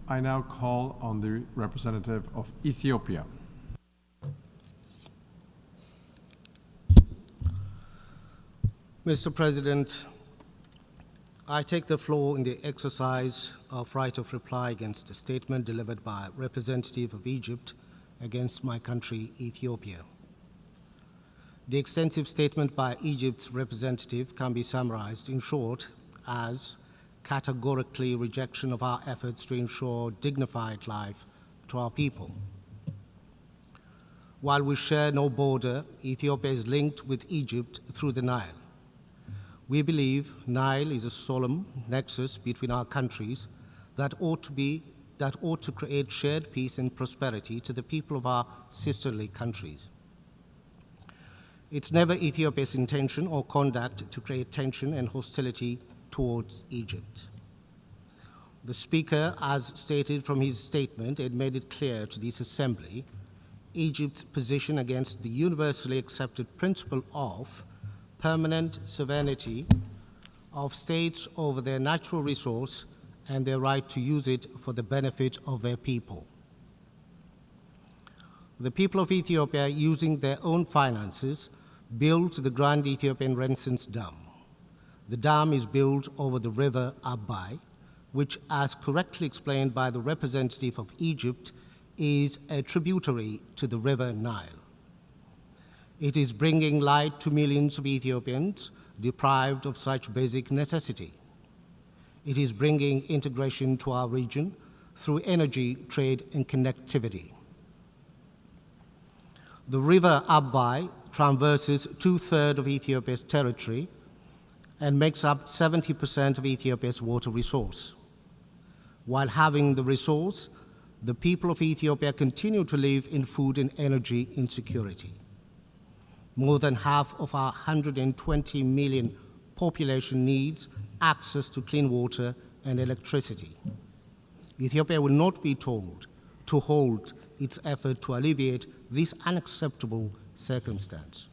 I now call on the representative of Ethiopia. Mr. President, I take the floor in the exercise of right of reply against a statement delivered by a representative of Egypt against my country, Ethiopia. The extensive statement by Egypt's representative can be summarized in short as categorically rejection of our efforts to ensure dignified life to our people. While we share no border, Ethiopia is linked with Egypt through the Nile. We believe Nile is a solemn nexus between our countries that ought to create shared peace and prosperity to the people of our sisterly countries. It's never Ethiopia's intention or conduct to create tension and hostility towards Egypt. The Speaker, as stated from his statement, had made it clear to this Assembly Egypt's position against the universally accepted principle of permanent sovereignty of states over their natural resource and their right to use it for the benefit of their people. The people of Ethiopia, using their own finances, built the Grand Ethiopian Renaissance Dam. The dam is built over the river Abai, which, as correctly explained by the representative of Egypt, is a tributary to the river Nile. It is bringing light to millions of Ethiopians deprived of such basic necessity. It is bringing integration to our region through energy, trade, and connectivity. The river Abai traverses 2/3 of Ethiopia's territory and makes up 70% of Ethiopia's water resource. While having the resource, the people of Ethiopia continue to live in food and energy insecurity. More than half of our 120 million population needs access to clean water and electricity. Ethiopia will not be told to hold its effort to alleviate this unacceptable circumstance.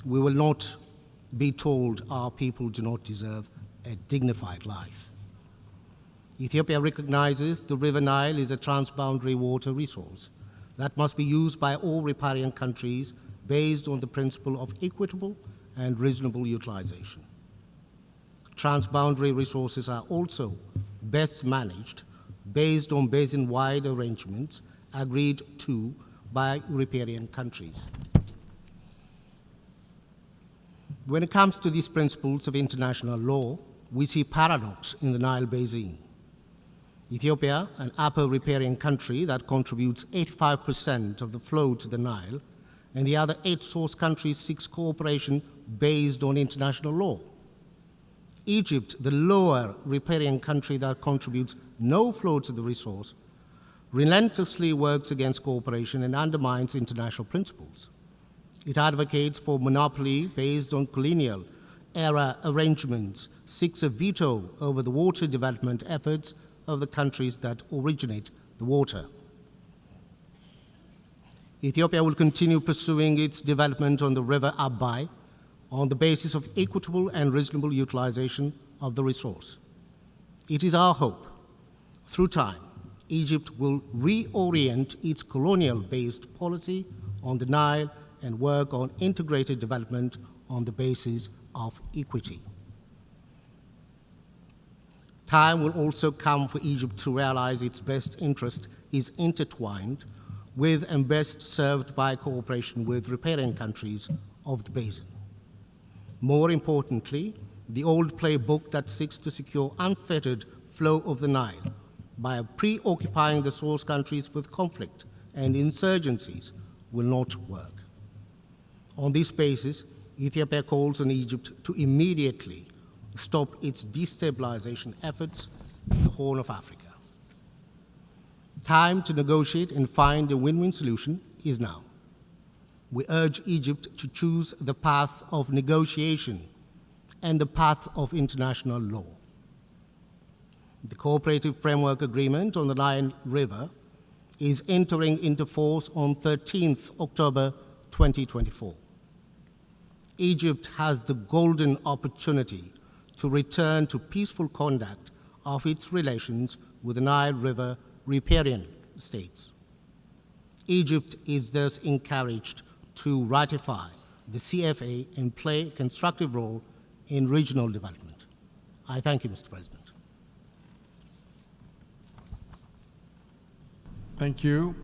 We will not be told our people do not deserve a dignified life. Ethiopia recognizes the River Nile is a transboundary water resource that must be used by all riparian countries based on the principle of equitable and reasonable utilization. Transboundary resources are also best managed based on basin-wide arrangements agreed to by riparian countries. When it comes to these principles of international law, we see paradox in the Nile Basin. Ethiopia, an upper riparian country that contributes 85% of the flow to the Nile, and the other 8 source countries seeks cooperation based on international law. Egypt, the lower riparian country that contributes no flow to the resource, relentlessly works against cooperation and undermines international principles. It advocates for monopoly based on colonial era arrangements, seeks a veto over the water development efforts of the countries that originate the water. Ethiopia will continue pursuing its development on the river Abai on the basis of equitable and reasonable utilization of the resource. It is our hope, through time, Egypt will reorient its colonial-based policy on the Nile and work on integrated development on the basis of equity. Time will also come for Egypt to realize its best interest is intertwined with and best served by cooperation with riparian countries of the basin. More importantly, the old playbook that seeks to secure unfettered flow of the Nile by preoccupying the source countries with conflict and insurgencies will not work. On this basis, Ethiopia calls on Egypt to immediately stop its destabilization efforts in the Horn of Africa. Time to negotiate and find a win-win solution is now. We urge Egypt to choose the path of negotiation and the path of international law. The Cooperative Framework Agreement on the Nile River is entering into force on 13th October 2024. Egypt has the golden opportunity to return to peaceful conduct of its relations with the Nile River riparian states. Egypt is thus encouraged to ratify the CFA and play a constructive role in regional development. I thank you, Mr. President. Thank you.